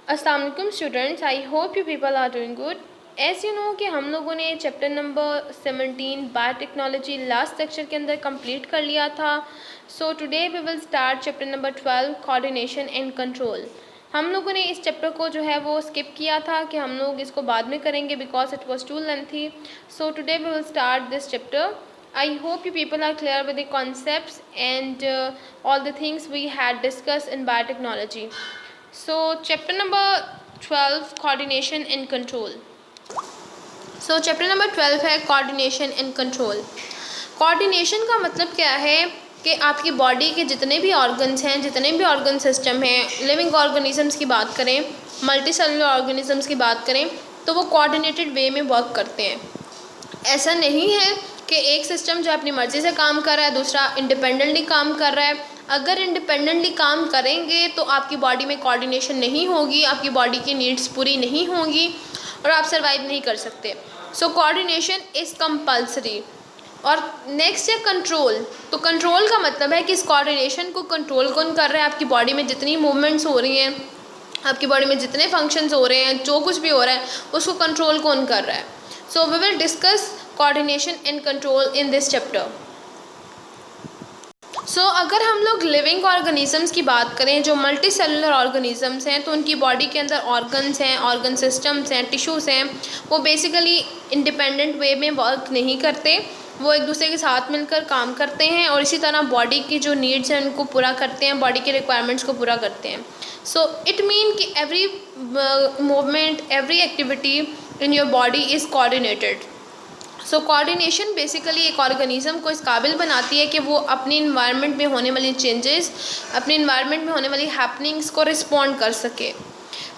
अस्सलाम वालेकुम students, I hope you people are doing good. As you know कि हम लोगों ने chapter number 17 biotechnology last lecture के अंदर कंप्लीट कर लिया था। So today we will start chapter number 12 coordination and control. हम लोगों ने इस चैप्टर को जो है वो स्किप किया था कि हम लोग इसको बाद में करेंगे because it was too lengthy. So today we will start this chapter. I hope you people are clear with the concepts and all the things we had discussed in biotechnology. So chapter number 12 coordination and control. So chapter number 12 है coordination and control. coordination का मतलब क्या है कि आपकी body के जितने भी ऑर्गन्स हैं, जितने भी ऑर्गन सिस्टम हैं, लिविंग ऑर्गेनिजम्स की बात करें, मल्टी सेलुलर ऑर्गेनिजम्स की बात करें, तो वो कोऑर्डिनेटेड वे में वर्क करते हैं। ऐसा नहीं है कि एक सिस्टम जो अपनी मर्ज़ी से काम कर रहा है, दूसरा इंडिपेंडेंटली काम कर रहा है। अगर इंडिपेंडेंटली काम करेंगे तो आपकी बॉडी में कोऑर्डिनेशन नहीं होगी, आपकी बॉडी की नीड्स पूरी नहीं होंगी और आप सर्वाइव नहीं कर सकते। So coordination is compulsory. और नेक्स्ट है कंट्रोल। तो कंट्रोल का मतलब है कि इस कोऑर्डिनेशन को कंट्रोल कौन कर रहा है, आपकी बॉडी में जितनी मूवमेंट्स हो रही हैं, आपकी बॉडी में जितने फंक्शंस हो रहे हैं, जो कुछ भी हो रहा है उसको कंट्रोल कौन कर रहा है। So we will discuss coordination and control in this chapter. So अगर हम लोग लिविंग ऑर्गेनिजम्स की बात करें, जो मल्टी सेलुलर ऑर्गेनिजम्स हैं, तो उनकी बॉडी के अंदर ऑर्गन्स हैं, ऑर्गन सिस्टम्स हैं, टिश्यूज़ हैं, वो बेसिकली इंडिपेंडेंट वे में वर्क नहीं करते, वो एक दूसरे के साथ मिलकर काम करते हैं और इसी तरह बॉडी की जो नीड्स हैं उनको पूरा करते हैं, बॉडी के रिक्वायरमेंट्स को पूरा करते हैं। सो इट मीन कि every movement, every activity in your body is coordinated. So coordination basically एक ऑर्गेनिज्म को इस काबिल बनाती है कि वो अपनी इन्वायरमेंट में होने वाली चेंजेस, अपनी इन्वायरमेंट में होने वाली हैपनिंग्स को रिस्पॉन्ड कर सके।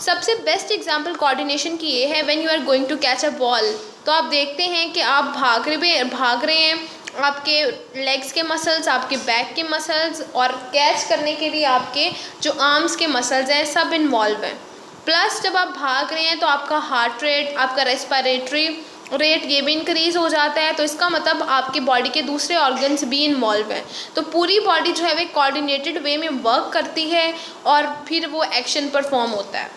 सबसे बेस्ट एग्जांपल कोऑर्डिनेशन की ये है when you are going to catch a ball. तो आप देखते हैं कि आप भाग रहे हैं, आपके लेग्स के मसल्स, आपके बैक के मसल्स और कैच करने के लिए आपके जो आर्म्स के मसल्स हैं सब इन्वॉल्व हैं। प्लस जब आप भाग रहे हैं तो आपका हार्ट रेट, आपका रेस्पिरेटरी रेट ये भी इंक्रीज़ हो जाता है। तो इसका मतलब आपकी बॉडी के दूसरे ऑर्गन्स भी इन्वॉल्व हैं। तो पूरी बॉडी जो है वो कोऑर्डिनेटेड वे में वर्क करती है और फिर वो एक्शन परफॉर्म होता है।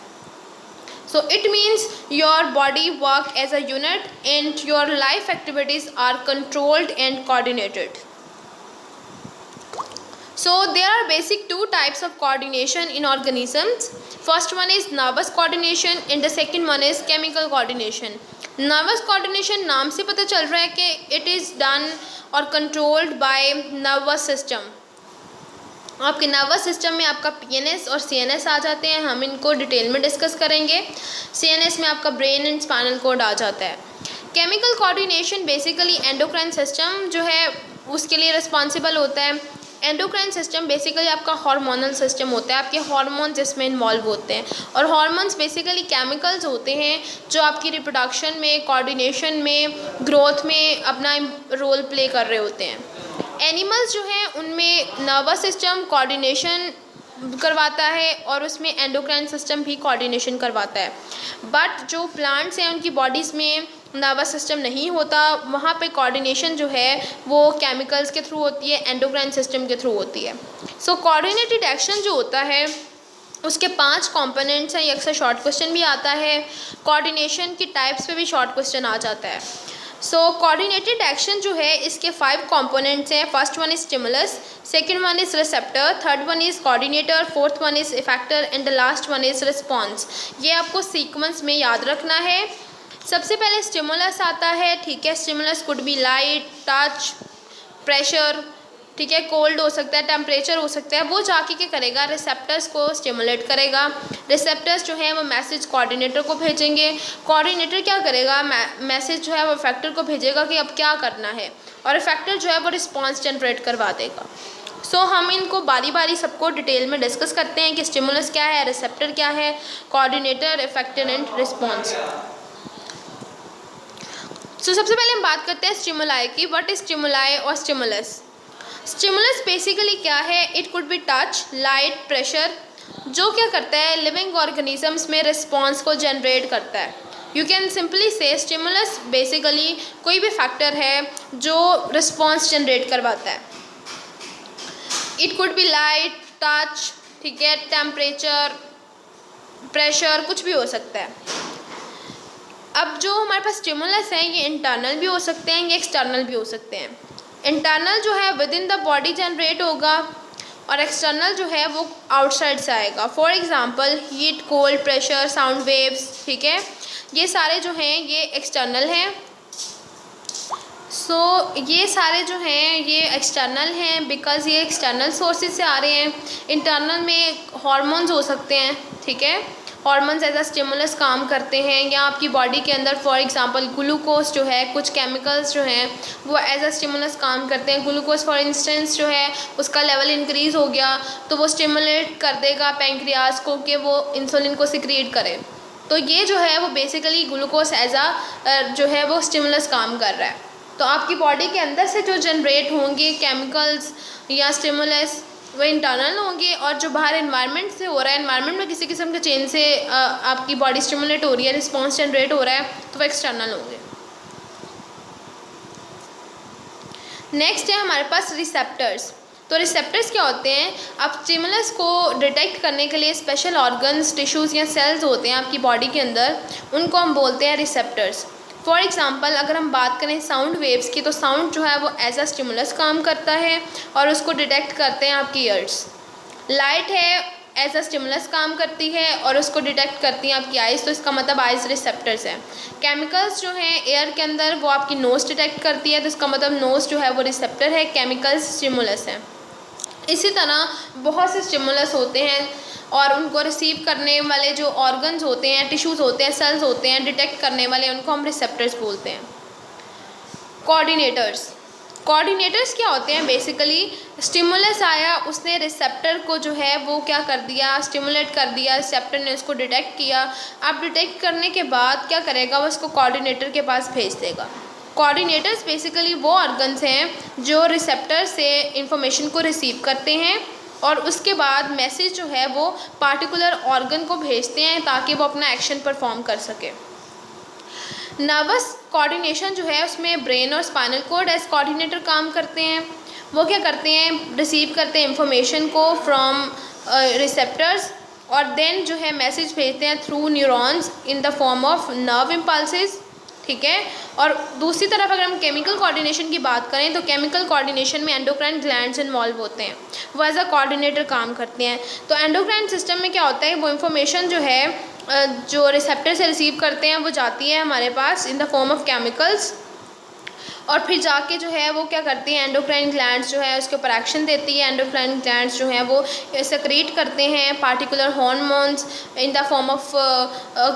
So it means your body work as a unit and your life activities are controlled and coordinated. So there are basic two types of coordination in organisms. First one is nervous coordination and the second one is chemical coordination. Nervous coordination नाम से पता चल रहा है कि it is done और controlled by nervous system. आपके nervous system में आपका PNS और CNS आ जाते हैं, हम इनको डिटेल में डिस्कस करेंगे। CNS में आपका ब्रेन एंड स्पाइनल कोड आ जाता है। Chemical coordination basically endocrine system जो है उसके लिए रिस्पॉन्सिबल होता है। एंडोक्राइन सिस्टम बेसिकली आपका हार्मोनल सिस्टम होता है, आपके हार्मोन्स इसमें इन्वॉल्व होते हैं और हार्मोन्स बेसिकली केमिकल्स होते हैं जो आपकी रिप्रोडक्शन में, कोऑर्डिनेशन में, ग्रोथ में अपना रोल प्ले कर रहे होते हैं। एनिमल्स जो हैं उनमें नर्वस सिस्टम कोऑर्डिनेशन करवाता है और उसमें एंडोक्राइन सिस्टम भी कोऑर्डिनेशन करवाता है। बट जो प्लांट्स हैं उनकी बॉडीज़ में नर्वस सिस्टम नहीं होता, वहाँ पे कोऑर्डिनेशन जो है वो केमिकल्स के थ्रू होती है, एंडोक्राइन सिस्टम के थ्रू होती है। सो कोऑर्डिनेटेड एक्शन जो होता है उसके 5 कंपोनेंट्स हैं। ये अक्सर शॉर्ट क्वेश्चन भी आता है, कोऑर्डिनेशन की टाइप्स पे भी शॉर्ट क्वेश्चन आ जाता है। सो कोऑर्डिनेटेड एक्शन जो है इसके 5 कंपोनेंट्स हैं। First one is stimulus, second one is receptor, third one is coordinator, fourth one is effector and the last one is response. ये आपको सीक्वेंस में याद रखना है। सबसे पहले स्टिमुलस आता है, ठीक है। Stimulus could be light, touch, pressure, ठीक है, कोल्ड हो सकता है, टेम्परेचर हो सकता है। वो जाके क्या करेगा, रिसेप्टर्स को स्टिमुलेट करेगा। रिसेप्टर्स जो है वो मैसेज कोऑर्डिनेटर को भेजेंगे, कोऑर्डिनेटर क्या करेगा, मैसेज जो है वो इफेक्टर को भेजेगा कि अब क्या करना है और इफेक्टर जो है वो रिस्पॉन्स जनरेट करवा देगा। सो हम इनको बारी बारी सबको डिटेल में डिस्कस करते हैं कि स्टिमुलस क्या है, रिसेप्टर क्या है, कोऑर्डिनेटर, इफेक्टर एंड रिस्पॉन्स। सबसे पहले हम बात करते हैं स्टिमुलाई की। व्हाट इज स्टिमुलाई और स्टिमुलस? स्टिमुलस बेसिकली क्या है, it could be touch, light, pressure, जो क्या करता है लिविंग ऑर्गेनिजम्स में रिस्पॉन्स को जनरेट करता है। यू कैन सिंपली से स्टिमुलस बेसिकली कोई भी फैक्टर है जो रिस्पॉन्स जनरेट करवाता है। It could be light, touch, ठीक है, टेम्परेचर, प्रेशर, कुछ भी हो सकता है। अब जो हमारे पास स्टिमुलस हैं ये इंटरनल भी हो सकते हैं, ये एक्सटर्नल भी हो सकते हैं। इंटरनल जो है with in the body generate होगा और एक्सटर्नल जो है वो आउटसाइड से आएगा। For example heat, cold, pressure, sound waves, ठीक है, ये सारे जो हैं ये एक्सटर्नल हैं। ये सारे जो हैं ये एक्सटर्नल हैं बिकॉज़ ये एक्सटर्नल सोर्सेज से आ रहे हैं। इंटरनल में हार्मोन्स हो सकते हैं, ठीक है, हार्मोन्स एज अ स्टिमुलस काम करते हैं, या आपकी बॉडी के अंदर फॉर एग्जांपल ग्लूकोज जो है, कुछ केमिकल्स जो हैं वो एज अ स्टिमुलस काम करते हैं। ग्लूकोज फॉर इंस्टेंस जो है उसका लेवल इंक्रीज़ हो गया तो वो स्टिमुलेट कर देगा पैंक्रियाज को कि वो इंसुलिन को सिक्रीट करे। तो ये जो है वो बेसिकली ग्लूकोज एज अ जो है वो स्टिमुलस काम कर रहा है। तो आपकी बॉडी के अंदर से जो जनरेट होंगे केमिकल्स या स्टिमुलस वो इंटरनल होंगे, और जो बाहर एनवायरनमेंट से हो रहा है, एनवायरनमेंट में किसी किस्म के चेंज से आपकी बॉडी स्टिमुलेट हो रही है, रिस्पॉन्स जनरेट हो रहा है, तो वो एक्सटर्नल होंगे। नेक्स्ट है हमारे पास रिसेप्टर्स। तो रिसेप्टर्स क्या होते हैं? अब स्टिमुलस को डिटेक्ट करने के लिए स्पेशल ऑर्गन्स, टिश्यूज़ या सेल्स होते हैं आपकी बॉडी के अंदर, उनको हम बोलते हैं रिसेप्टर्स। फॉर एग्ज़ाम्पल अगर हम बात करें साउंड वेव्स की, तो साउंड जो है वो एज अ स्टिमुलस काम करता है और उसको डिटेक्ट करते हैं आपकी ईयर्स। लाइट है एज अ स्टिमुलस काम करती है और उसको डिटेक्ट करती हैं आपकी आइज़, तो इसका मतलब आइज़ रिसेप्टर्स है। केमिकल्स जो हैं एयर के अंदर वो आपकी नोज़ डिटेक्ट करती है, तो इसका मतलब नोज़ जो है वो रिसेप्टर है, केमिकल्स स्टिमुलस है। इसी तरह बहुत से स्टिमुलस होते हैं और उनको रिसीव करने वाले जो ऑर्गन्स होते हैं, टिश्यूज़ होते हैं, सेल्स होते हैं, डिटेक्ट करने वाले, उनको हम रिसेप्टर्स बोलते हैं। कोऑर्डिनेटर्स। कोऑर्डिनेटर्स क्या होते हैं? बेसिकली स्टिमुलस आया, उसने रिसेप्टर को जो है वो क्या कर दिया, स्टिमुलेट कर दिया, रिसेप्टर ने उसको डिटेक्ट किया। अब डिटेक्ट करने के बाद क्या करेगा, वो उसको कोऑर्डिनेटर के पास भेज देगा। कोऑर्डिनेटर्स बेसिकली वो ऑर्गन्स हैं जो रिसेप्टर से इंफॉर्मेशन को रिसीव करते हैं और उसके बाद मैसेज जो है वो पार्टिकुलर ऑर्गन को भेजते हैं ताकि वो अपना एक्शन परफॉर्म कर सके। नर्वस कोऑर्डिनेशन जो है उसमें ब्रेन और स्पाइनल कॉर्ड एज कोऑर्डिनेटर काम करते हैं। वो क्या करते हैं, रिसीव करते हैं इंफॉर्मेशन को फ्रॉम रिसेप्टर्स और देन जो है मैसेज भेजते हैं through neurons in the form of nerve impulses, ठीक है। और दूसरी तरफ अगर हम केमिकल कोऑर्डिनेशन की बात करें तो केमिकल कोऑर्डिनेशन में एंडोक्राइन ग्लैंड्स इन्वॉल्व होते हैं, वो एज अ कोऑर्डिनेटर काम करते हैं। तो एंडोक्राइन सिस्टम में क्या होता है, वो इन्फॉर्मेशन जो है जो रिसेप्टर से रिसीव करते हैं वो जाती है हमारे पास in the form of chemicals और फिर जाके जो है वो क्या करती हैं, एंडोक्राइन ग्लैंड्स जो है उसके ऊपर एक्शन देती है। एंडोक्राइन ग्लैंड्स जो हैं वो सेक्रेट करते हैं particular hormones in the form of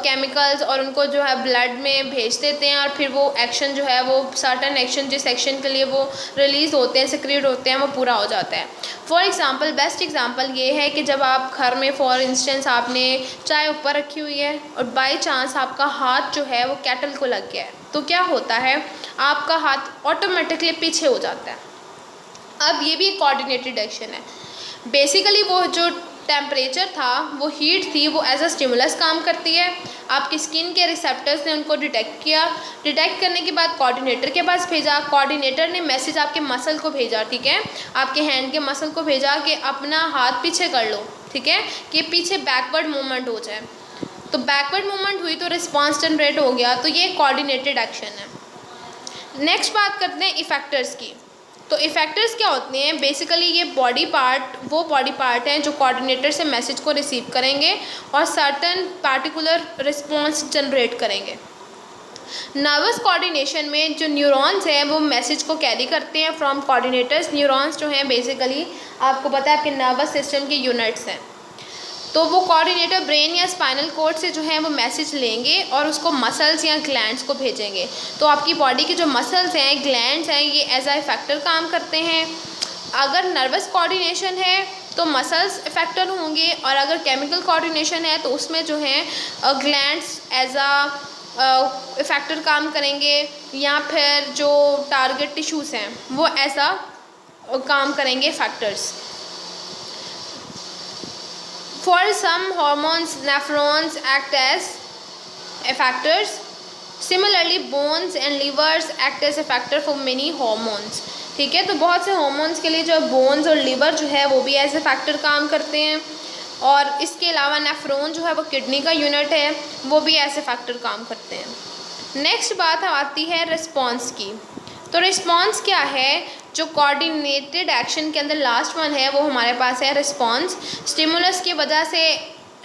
chemicals और उनको जो है ब्लड में भेज देते हैं और फिर वो एक्शन जो है वो सर्टन एक्शन जिस एक्शन के लिए वो रिलीज़ होते हैं, सेक्रेट होते हैं, वो पूरा हो जाता है। फॉर एग्ज़ाम्पल बेस्ट एग्ज़ाम्पल ये है कि जब आप घर में फॉर इंस्टेंस आपने चाय ऊपर रखी हुई है और बाई चांस आपका हाथ जो है वो केटल को लग गया है, तो क्या होता है, आपका हाथ ऑटोमेटिकली पीछे हो जाता है। अब ये भी एक कोऑर्डिनेटेड एक्शन है। बेसिकली वो जो टेम्परेचर था, वो हीट थी, वो एज अ स्टिमुलस काम करती है। आपकी स्किन के रिसेप्टर्स ने उनको डिटेक्ट किया, डिटेक्ट करने के बाद कोऑर्डिनेटर के पास भेजा, कोऑर्डिनेटर ने मैसेज आपके मसल को भेजा, ठीक है, आपके हैंड के मसल को भेजा कि अपना हाथ पीछे कर लो, ठीक है, कि पीछे बैकवर्ड मूवमेंट हो जाए। तो बैकवर्ड मूवमेंट हुई तो रिस्पॉन्स जनरेट हो गया, तो ये कोऑर्डिनेटेड एक्शन है। नेक्स्ट बात करते हैं इफेक्टर्स की। तो इफेक्टर्स क्या होते हैं, बेसिकली ये बॉडी पार्ट, वो बॉडी पार्ट हैं जो कोऑर्डिनेटर से मैसेज को रिसीव करेंगे और सर्टन पार्टिकुलर रिस्पॉन्स जनरेट करेंगे। नर्वस कोऑर्डिनेशन में जो न्यूरॉन्स हैं वो मैसेज को कैरी करते हैं फ्रॉम कोऑर्डिनेटर्स। न्यूरॉन्स जो हैं बेसिकली आपको पता है आपके नर्वस सिस्टम के यूनिट्स हैं, तो वो कोऑर्डिनेटर ब्रेन या स्पाइनल कॉर्ड से जो है वो मैसेज लेंगे और उसको मसल्स या ग्लैंड्स को भेजेंगे। तो आपकी बॉडी के जो मसल्स हैं, ग्लैंड्स हैं, ये एज अ इफेक्टर काम करते हैं। अगर नर्वस कोऑर्डिनेशन है तो मसल्स इफेक्टर होंगे और अगर केमिकल कोऑर्डिनेशन है तो उसमें जो है ग्लैंड्स एज अ इफेक्टर काम करेंगे या फिर जो टारगेट टिश्यूज़ हैं वो ऐसा काम करेंगे factors. For some hormones, nephrons act as effectors. Similarly, bones and livers act as effector for many hormones. ठीक है, तो बहुत से हार्मोन्स के लिए जो बोन्स और लिवर जो है वो भी एज ए फैक्टर काम करते हैं। और इसके अलावा नेफ्रॉन जो है वो किडनी का यूनिट है, वो भी ऐसे फैक्टर काम करते हैं। नेक्स्ट बात आती है रिस्पॉन्स की। तो रिस्पॉन्स क्या है? जो कोऑर्डिनेटेड एक्शन के अंदर लास्ट वन है वो हमारे पास है रिस्पॉन्स। स्टिमुलस की वजह से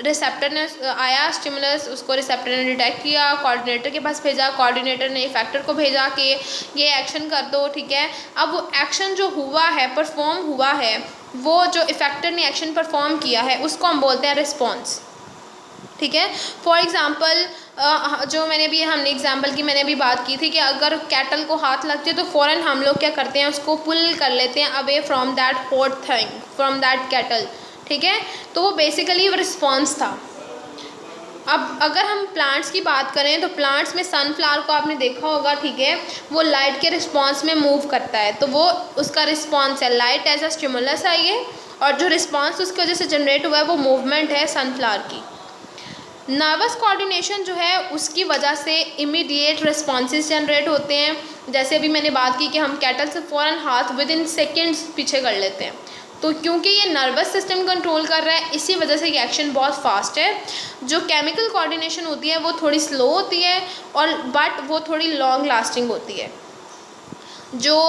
रिसेप्टर ने आया, स्टिमुलस उसको रिसेप्टर ने डिटेक्ट किया, कोऑर्डिनेटर के पास भेजा, कोऑर्डिनेटर ने इफेक्टर को भेजा कि ये एक्शन कर दो, ठीक है। अब वो एक्शन जो हुआ है, परफॉर्म हुआ है, वो जो इफेक्टर ने एक्शन परफॉर्म किया है उसको हम बोलते हैं रिस्पॉन्स, ठीक है। फॉर एग्ज़ाम्पल जो हमने एग्जांपल की मैंने अभी बात की थी कि अगर कैटल को हाथ लगती है तो फ़ौरन हम लोग क्या करते हैं, उसको पुल कर लेते हैं away from that hot thing, from that cattle, ठीक है। तो वो बेसिकली रिस्पॉन्स था। अब अगर हम प्लांट्स की बात करें तो प्लांट्स में सनफ्लावर को आपने देखा होगा, ठीक है, वो लाइट के रिस्पॉन्स में मूव करता है, तो वो उसका रिस्पॉन्स है। लाइट एज अ स्टिमुलस है ये, और जो रिस्पॉन्स उसकी वजह से जनरेट हुआ है वो मूवमेंट है सनफ्लावर की। नर्वस कोऑर्डिनेशन जो है उसकी वजह से इमीडिएट रिस्पॉन्सेस जनरेट होते हैं। जैसे अभी मैंने बात की कि हम कैटल से फ़ौरन हाथ विद इन सेकेंड्स पीछे कर लेते हैं, तो क्योंकि ये नर्वस सिस्टम कंट्रोल कर रहा है इसी वजह से ये एक्शन बहुत फास्ट है। जो केमिकल कोऑर्डिनेशन होती है वो थोड़ी स्लो होती है और बट वो थोड़ी लॉन्ग लास्टिंग होती है। जो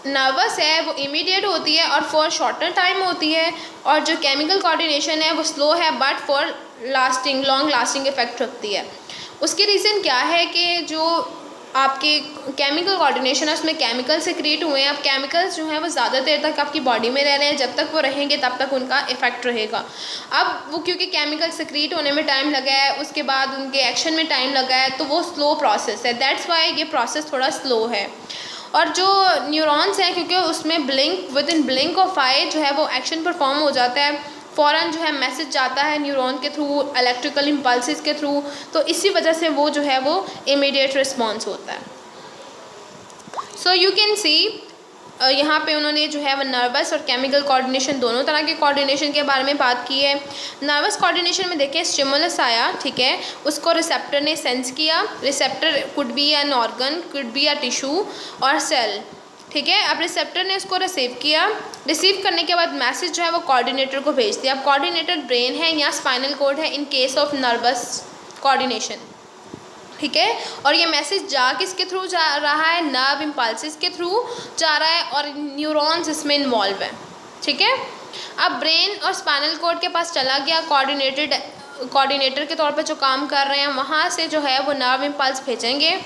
नर्वस है वो इमीडिएट होती है और फॉर शॉर्टर टाइम होती है, और जो केमिकल कोऑर्डिनेशन है वो स्लो है but for lasting, long lasting effect रखती है। उसकी रीज़न क्या है कि जो आपके केमिकल कोऑर्डिनेशन है उसमें केमिकल सिक्रीट हुए हैं। अब केमिकल्स जो हैं वो ज़्यादा देर तक आपकी बॉडी में रह रहे हैं, जब तक वो रहेंगे तब तक उनका इफ़ेक्ट रहेगा। अब वो क्योंकि केमिकल सिक्रीट होने में टाइम लगा है, उसके बाद उनके एक्शन में टाइम लगा है, तो वो स्लो प्रोसेस है, दैट्स वाई ये प्रोसेस थोड़ा स्लो है। और जो न्यूरॉन्स हैं क्योंकि उसमें blink within blink of eye जो है वो एक्शन परफॉर्म हो जाता है, फ़ौरन जो है मैसेज जाता है न्यूरॉन के थ्रू, इलेक्ट्रिकल इम्पल्सेस के थ्रू, तो इसी वजह से वो जो है वो इमीडिएट रिस्पॉन्स होता है। सो यू कैन सी यहाँ पे उन्होंने जो है वो नर्वस और केमिकल कोऑर्डिनेशन दोनों तरह के कोऑर्डिनेशन के बारे में बात की है। नर्वस कोऑर्डिनेशन में देखें स्टिमुलस आया, ठीक है, उसको रिसेप्टर ने सेंस किया। Receptor could be an organ, could be a tissue और सेल, ठीक है। अब रिसेप्टर ने उसको रिसीव किया, रिसीव करने के बाद मैसेज जो है वो कोऑर्डिनेटर को भेज दिया। अब कोऑर्डिनेटर ब्रेन है या स्पाइनल कोड है in case of nervous coordination, ठीक है। और ये मैसेज जा किसके थ्रू जा रहा है? नर्व इम्पल्सेस के थ्रू जा रहा है और न्यूरॉन्स इसमें इन्वॉल्व है, ठीक है। अब ब्रेन और स्पाइनल कोड के पास चला गया, कोऑर्डिनेटर के तौर पे जो काम कर रहे हैं वहाँ से जो है वो नर्व इम्पल्स भेजेंगे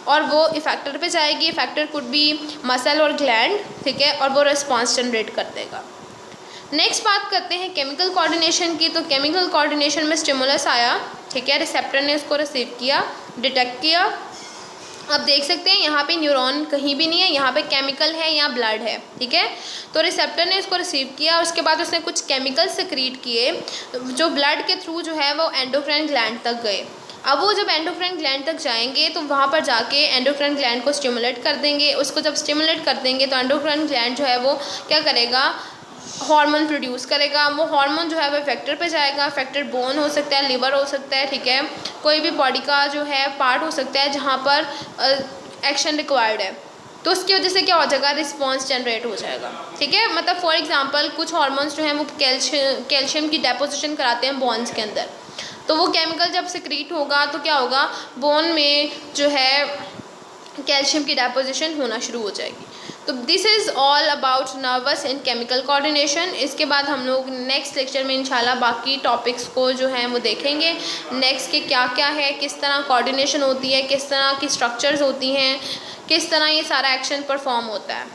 और वो इफेक्टर पे जाएगी। इफेक्टर कुड बी मसल और ग्लैंड, ठीक है, और वो रिस्पॉन्स जनरेट कर देगा। नेक्स्ट बात करते हैं केमिकल कोऑर्डिनेशन की। तो केमिकल कोऑर्डिनेशन में स्टिमुलस आया, ठीक है, रिसेप्टर ने उसको रिसीव किया, डिटेक्ट किया। अब देख सकते हैं यहाँ पे न्यूरॉन कहीं भी नहीं है, यहाँ पे केमिकल है या ब्लड है, ठीक है। तो रिसेप्टर ने इसको रिसीव किया, उसके बाद उसने कुछ केमिकल सिक्रीट किए जो ब्लड के थ्रू जो है वो एंडोक्राइन ग्लैंड तक गए। अब वो जब एंडोक्राइन ग्लैंड तक जाएंगे तो वहाँ पर जाके एंडोक्राइन ग्लैंड को स्टिमुलेट कर देंगे। उसको जब स्टिमुलेट कर देंगे तो एंडोक्राइन ग्लैंड जो है वो क्या करेगा? हार्मोन प्रोड्यूस करेगा। वो हार्मोन जो है वो इफेक्टर पे जाएगा। इफेक्टर बोन हो सकता है, लिवर हो सकता है, ठीक है, कोई भी बॉडी का जो है पार्ट हो सकता है जहाँ पर एक्शन रिक्वायर्ड है। तो उसकी वजह से क्या हो जाएगा? रिस्पॉन्स जनरेट हो जाएगा, ठीक है। मतलब फॉर एग्जांपल कुछ हार्मोन्स जो हैं वो कैल्शियम की डेपोजिशन कराते हैं बोन्स के अंदर, तो वो केमिकल जब सिक्रीट होगा तो क्या होगा? बोन में जो है कैल्शियम की डेपोजिशन होना शुरू हो जाएगी। तो this is all about nervous and chemical coordination. इसके बाद हम लोग नेक्स्ट लेक्चर में इंशाल्लाह बाकी टॉपिक्स को जो हैं वो देखेंगे, नेक्स्ट के क्या क्या है, किस तरह कोऑर्डिनेशन होती है, किस तरह की स्ट्रक्चर्स होती हैं, किस तरह ये सारा एक्शन परफॉर्म होता है।